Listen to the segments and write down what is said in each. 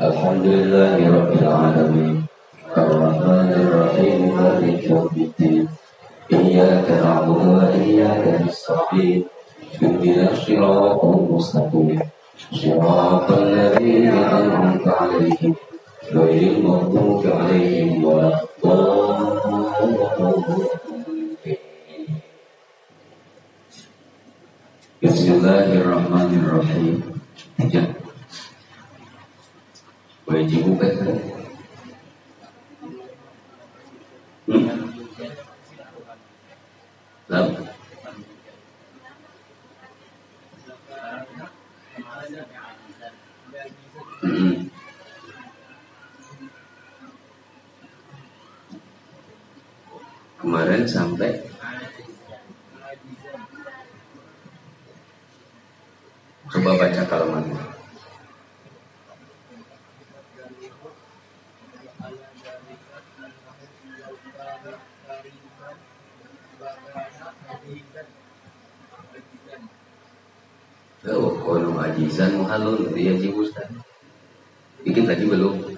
Alhamdulillahi Rabbil Alamin Ar-Rahmanir Rahim Maliki Yawmiddin Iyyaka na'budu wa iyyaka nasta'in Ihdinas siratal mustaqim Shiratal ladzina an'amta 'alaihim ghairil maghdubi 'alaihim waladdallin. Bismillahirrahmanirrahim. Ya. Wajib buka kan? Lam. Kemarin sampai coba baca kalimatnya. Oh, kono ajizan muhalun dia jibuskan. Bikin tadi belum.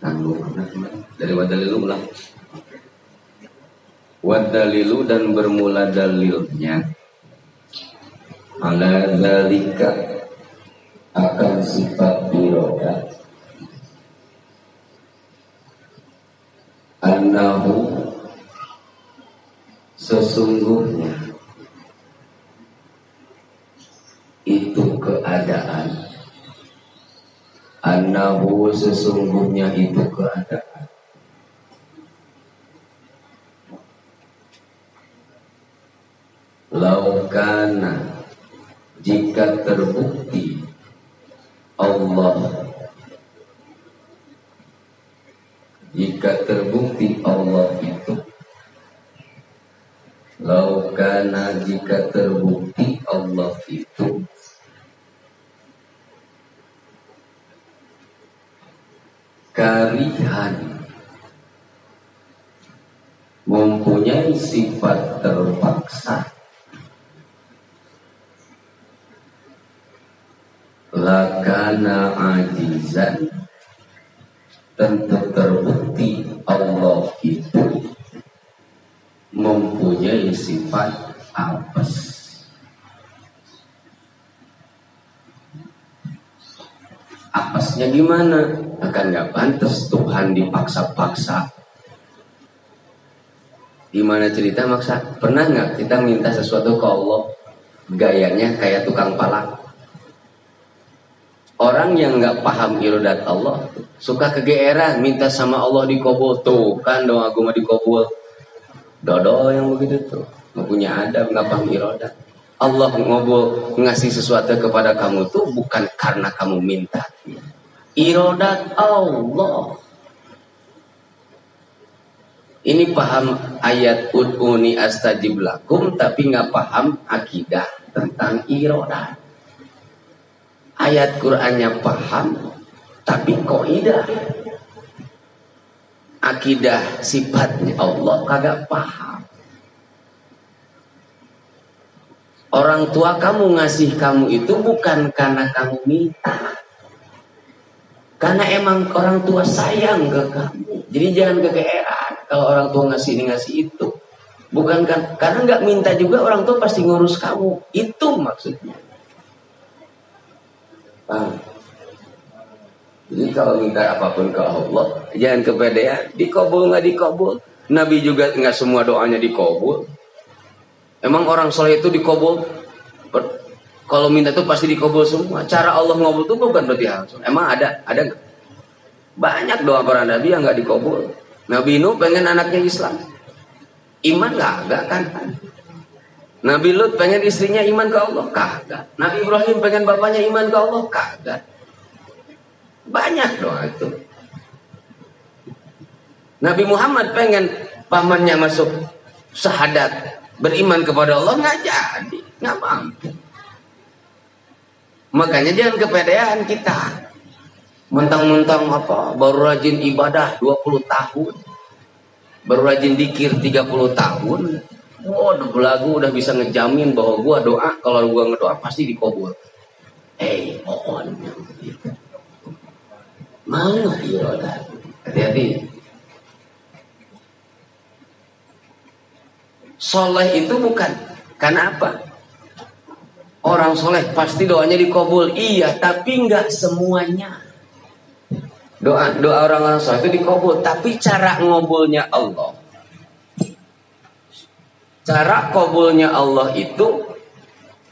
Tanggung dari wadalilu ulang. Wadalilu dan bermula dalilnya. Ala zalika akan sifat iroda. Annahu sesungguhnya itu keadaan. Annahu sesungguhnya itu keadaan. Laukana jika terbukti Allah itu laukana jika terbukti Allah itu karihan mempunyai sifat terpaksa lakana ajizan tentu terbukti Allah itu mempunyai sifat apes. Apesnya gimana? Akan gak pantas Tuhan dipaksa-paksa. Gimana cerita maksa? Pernah gak kita minta sesuatu ke Allah gayanya kayak tukang palak? Orang yang gak paham irodat Allah suka kegeeran minta sama Allah dikabul. Tuh kan doa gue mau dikabul. Dodo yang begitu tuh gak punya adab, gak paham irodat. Allah ngobul ngasih sesuatu kepada kamu tuh bukan karena kamu minta. Irodat Allah. Ini paham ayat ud'uni astajib lakum tapi nggak paham akidah tentang irodat. Ayat Qur'annya paham tapi kaidah akidah sifatnya Allah kagak paham. Orang tua kamu ngasih kamu itu bukan karena kamu minta. Karena emang orang tua sayang ke kamu. Jadi jangan kegeeran kalau orang tua ngasih ini ngasih itu. Bukan kan? Karena nggak minta juga orang tua pasti ngurus kamu. Itu maksudnya. Jadi kalau minta apapun ke Allah, jangan kepedean. Dikabul nggak dikabul. Nabi juga nggak semua doanya dikabul. Emang orang soleh itu dikabul? Kalau minta itu pasti dikabul semua. Cara Allah ngabul itu bukan berarti langsung. Emang ada nggak? Banyak doa para nabi yang nggak dikabul. Nabi Nuh pengen anaknya Islam, iman nggak kan? Nabi Lut pengen istrinya iman ke Allah, kagak. Nabi Ibrahim pengen bapaknya iman ke Allah, kagak. Banyak doa itu. Nabi Muhammad pengen pamannya masuk syahadat, beriman kepada Allah, nggak jadi, nggak mampu. Makanya jangan kepedean kita. Mentang-mentang apa? Baru rajin ibadah 20 tahun. Baru rajin dikir 30 tahun. Oh, belagu udah bisa ngejamin bahwa gua doa, kalau gua ngedoa pasti dikabul. on. Mana irodat? Hati-hati. Soleh itu bukan karena apa? Orang soleh pasti doanya dikabul. Iya, tapi nggak semuanya. Doa orang soleh itu dikabul, tapi cara ngobulnya Allah. Cara kabulnya Allah itu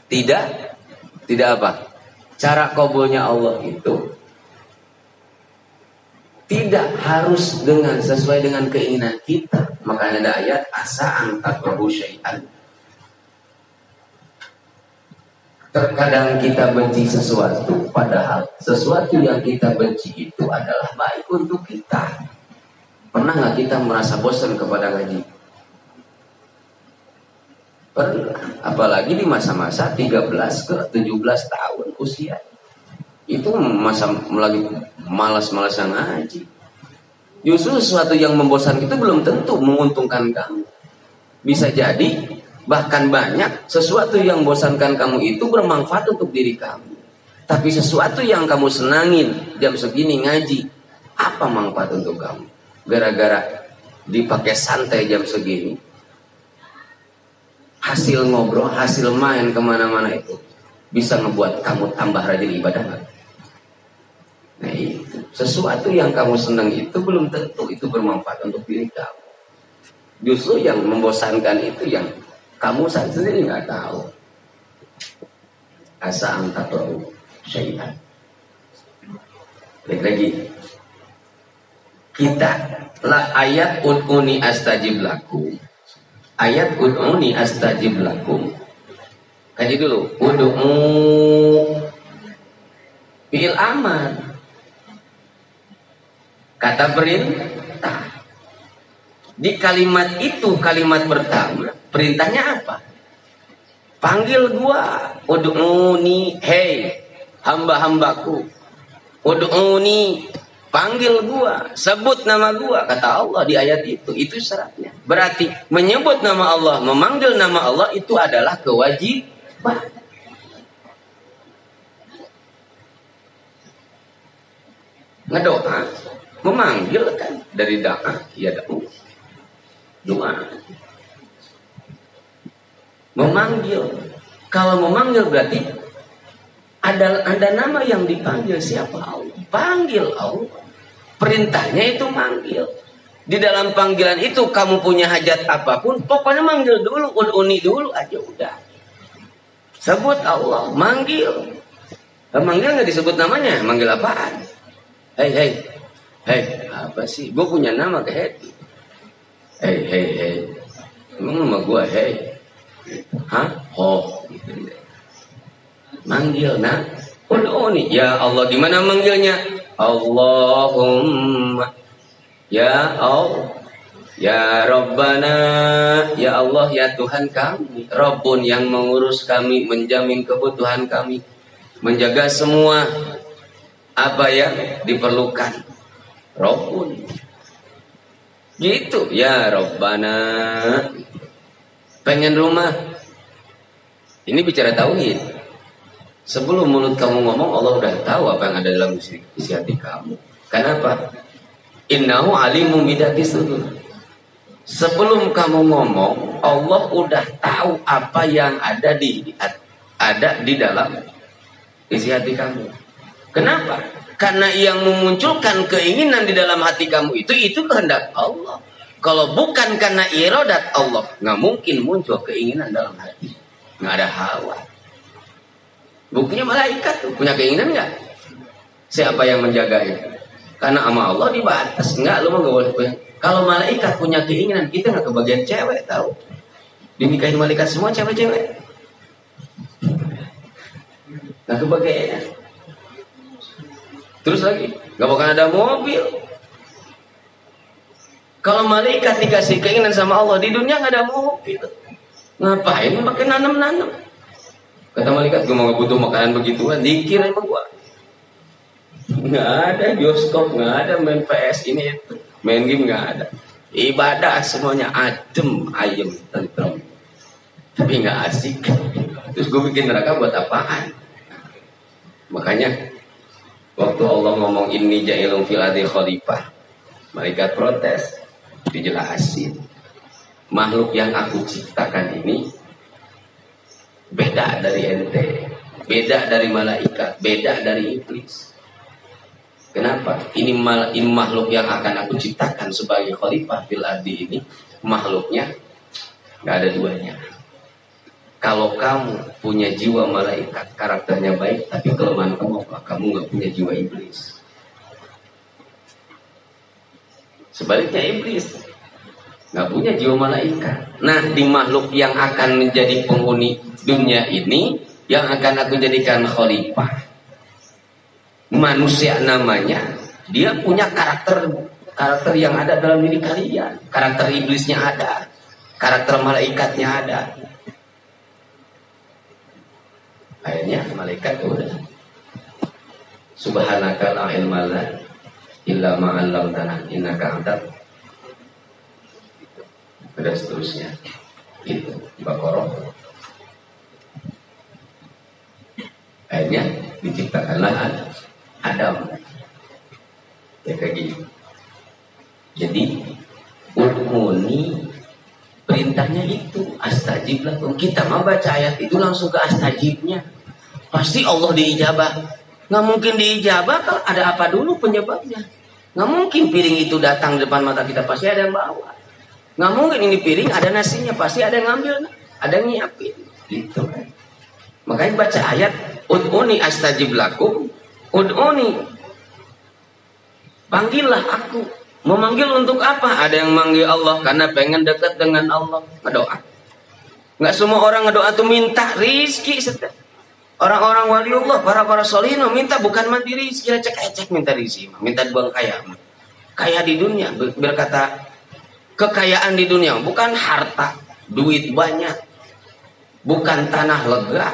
tidak apa? Cara kabulnya Allah itu tidak harus sesuai dengan keinginan kita. Makanya ada ayat asa antakrahu syai'an. Terkadang kita benci sesuatu, padahal sesuatu yang kita benci itu adalah baik untuk kita. Pernah nggak kita merasa bosan kepada ngaji? Pernah. Apalagi di masa-masa 13 ke 17 tahun usia. Itu masa lagi malas-malasan ngaji. Justru sesuatu yang membosankan itu belum tentu menguntungkan kamu. Bisa jadi bahkan banyak sesuatu yang membosankan kamu itu bermanfaat untuk diri kamu. Tapi sesuatu yang kamu senangin jam segini ngaji, apa manfaat untuk kamu? Gara-gara dipakai santai jam segini, hasil ngobrol, hasil main kemana-mana itu bisa ngebuat kamu tambah rajin ibadah nggak? Nah itu, sesuatu yang kamu senang itu belum tentu itu bermanfaat untuk diri kamu. Justru yang membosankan itu yang kamu sendiri nggak tahu. Asa antakrahu syai'an. Lagi kita lah ayat ud'uni astajib lakum. Ayat ud'uni astajib lakum. Kaji dulu. Ud'u fi'il amar. Kata perintah. Di kalimat itu, kalimat pertama, perintahnya apa? Panggil gua, ud'uni, hei hamba-hambaku. Ud'uni, panggil gua, sebut nama gua, kata Allah di ayat itu. Itu syaratnya. Berarti menyebut nama Allah, memanggil nama Allah itu adalah kewajiban. Ngedoa, memanggil kan dari doa, ya doa. Memanggil. Kalau memanggil berarti ada nama yang dipanggil, siapa? Allah. Panggil Allah. Perintahnya itu manggil. Di dalam panggilan itu kamu punya hajat apapun, pokoknya manggil dulu, ud'uni dulu aja udah. Sebut Allah, manggil. Manggil nggak disebut namanya, manggil apaan? Hei, apa sih? Gue punya nama ke Hedi. Hei. Emang nama gue hei? Hah? Oh. Manggil, nah. Ud'uni. Ya Allah, di mana manggilnya? Allahumma. Ya Allah. Ya Rabbana. Ya Allah, ya Tuhan kami. Rabbun yang mengurus kami, menjamin kebutuhan kami. Menjaga semua apa yang diperlukan. Rabbun. Gitu, ya Rabbana. Pengen rumah. Ini bicara tauhid. Sebelum mulut kamu ngomong, Allah udah tahu apa yang ada dalam isi hati kamu. Kenapa? Innahu alimun bidati sudur. Sebelum kamu ngomong, Allah udah tahu apa yang ada di dalam isi hati kamu. Kenapa? Karena yang memunculkan keinginan di dalam hati kamu itu kehendak Allah. Kalau bukan karena iradat Allah, nggak mungkin muncul keinginan dalam hati. Nggak ada hawa. Buktinya malaikat tuh punya keinginan nggak? Siapa yang menjaganya? Karena sama Allah dibatas. Nggak, lu mah nggak boleh punya. Kalau malaikat punya keinginan, kita nggak kebagian cewek tahu. Dinikahin malaikat semua cewek-cewek. Nggak kebagian. Terus lagi, nggak bakal ada mobil. Kalau malaikat dikasih keinginan sama Allah, di dunia nggak ada mobil. Ngapain pakai nanam-nanam? Kata malaikat, gue mau butuh makanan begituan, dikir emang gue. Nggak ada bioskop, nggak ada main PS ini itu, main game nggak ada. Ibadah semuanya adem, ayem, tentrem. Tapi nggak asik. Terus gue bikin neraka buat apaan? Makanya waktu Allah ngomong inni ja'ilun fil ardi khalifah, malaikat protes, dijelasin makhluk yang aku ciptakan ini beda dari ente, beda dari malaikat, beda dari iblis. Kenapa? Ini makhluk yang akan aku ciptakan sebagai khalifah fil ardi ini, makhluknya nggak ada duanya. Kalau kamu punya jiwa malaikat, karakternya baik, tapi kelemahan kamu apa? Kamu nggak punya jiwa iblis. Sebaliknya iblis nggak punya jiwa malaikat. Nah, di makhluk yang akan menjadi penghuni dunia ini, yang akan aku jadikan khalifah, manusia namanya, dia punya karakter yang ada dalam diri kalian. Karakter iblisnya ada, karakter malaikatnya ada. Akhirnya malaikat udah, subhanaka la ilma lana illa ma 'allamtana innaka antal, dan seterusnya. Itu Baqarah. Akhirnya diciptakanlah Adam. Ya kayak gini. Jadi udhuni perintahnya itu astajib lakum. Kita mah baca ayat itu langsung ke astajibnya. Pasti Allah diijabah. Nggak mungkin diijabah kalau ada apa dulu penyebabnya. Nggak mungkin piring itu datang di depan mata kita, pasti ada yang bawa. Nggak mungkin ini piring ada nasinya, pasti ada yang ngambil, ada yang nyiapin. Gitu kan. Makanya baca ayat ud'uni astajib lakum. Ud'uni, panggillah aku. Memanggil untuk apa? Ada yang manggil Allah karena pengen dekat dengan Allah, ngedoa. Nggak semua orang ngedoa tuh minta rizki. Orang-orang waliullah, para solihin minta bukan mati rizki, ecek-ecek minta rizki, minta buang kaya. Kaya di dunia, berkata kekayaan di dunia bukan harta, duit banyak, bukan tanah lega,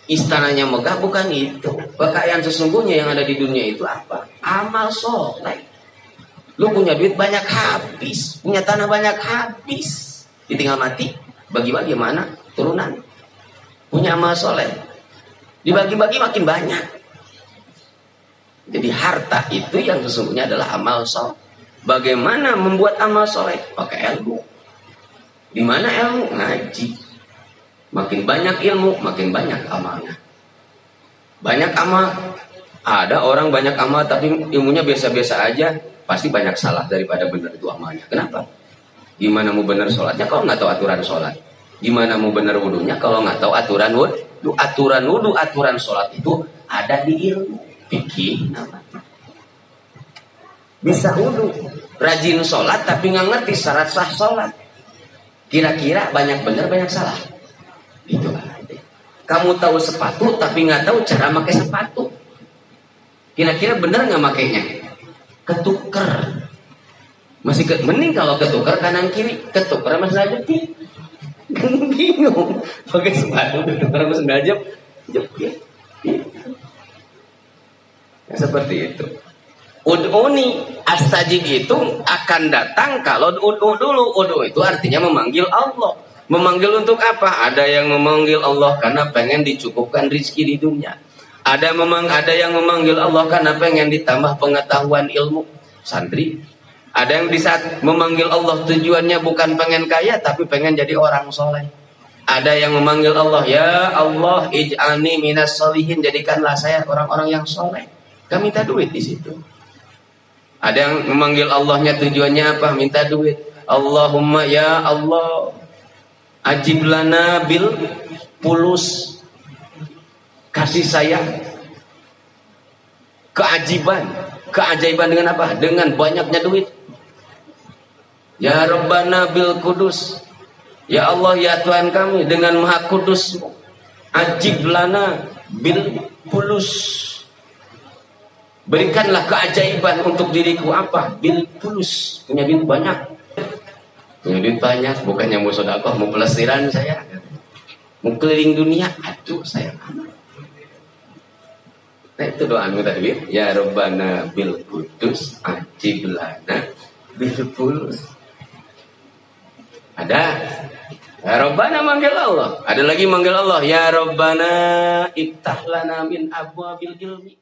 istananya megah, bukan itu. Kekayaan sesungguhnya yang ada di dunia itu apa? Amal soleh. Lu punya duit banyak habis, punya tanah banyak habis, ditinggal mati, bagi-bagi mana? Turunan. Punya amal soleh, dibagi-bagi makin banyak. Jadi harta itu yang sesungguhnya adalah amal soleh. Bagaimana membuat amal soleh? Pakai ilmu. Di mana ilmu? Ngaji. Makin banyak ilmu, makin banyak amalnya. Banyak amal. Ada orang banyak amal tapi ilmunya biasa-biasa aja, pasti banyak salah daripada benar itu amalnya. Kenapa? Gimana mau benar sholatnya kalau nggak tahu aturan sholat? Gimana mau benar wudhunya kalau nggak tahu aturan wudhu? Aturan wudhu, aturan sholat itu ada di ilmu fikih. Bisa wudhu, rajin sholat tapi nggak ngerti syarat sah sholat. Kira-kira banyak benar banyak salah. Itu. Kamu tahu sepatu tapi nggak tahu cara pakai sepatu. Kira-kira benar nggak makainya? Ketuker. Masih mending kalau ketuker kanan kiri, ketuker mas ngajepit. Bingung. Pakai sepatu ketuker mas ngajepit. Ya, seperti itu. Ud'uni astajib itu akan datang kalau ud'u dulu. Ud'u itu artinya memanggil Allah. Memanggil untuk apa? Ada yang memanggil Allah karena pengen dicukupkan rizki di dunia. Ada yang memanggil Allah karena pengen ditambah pengetahuan ilmu. Santri. Ada yang di saat memanggil Allah tujuannya bukan pengen kaya tapi pengen jadi orang soleh. Ada yang memanggil Allah, ya Allah ij'alni minas solihin, jadikanlah saya orang-orang yang soleh. Kami minta duit di situ. Ada yang memanggil Allahnya tujuannya apa? Minta duit. Allahumma ya Allah ajib lana bil pulus. Kasih sayang. Keajaiban dengan apa? Dengan banyaknya duit. Ya Rabbana bil kudus. Ya Allah ya Tuhan kami dengan maha kudus. Ajib lana bil pulus. Berikanlah keajaiban untuk diriku apa? Bil pulus. Punya duit banyak. Punya duit banyak. Bukannya mau sedekah, mau pelesiran saya. Mau keliling dunia. Aduh saya amat. Nah itu doa tadi. Ya Rabbana bil kudus ajib lana bil pulus. Ada Ya Rabbana manggil Allah. Ada lagi manggil Allah. Ya Rabbana iftah lana min abwabil ilmi.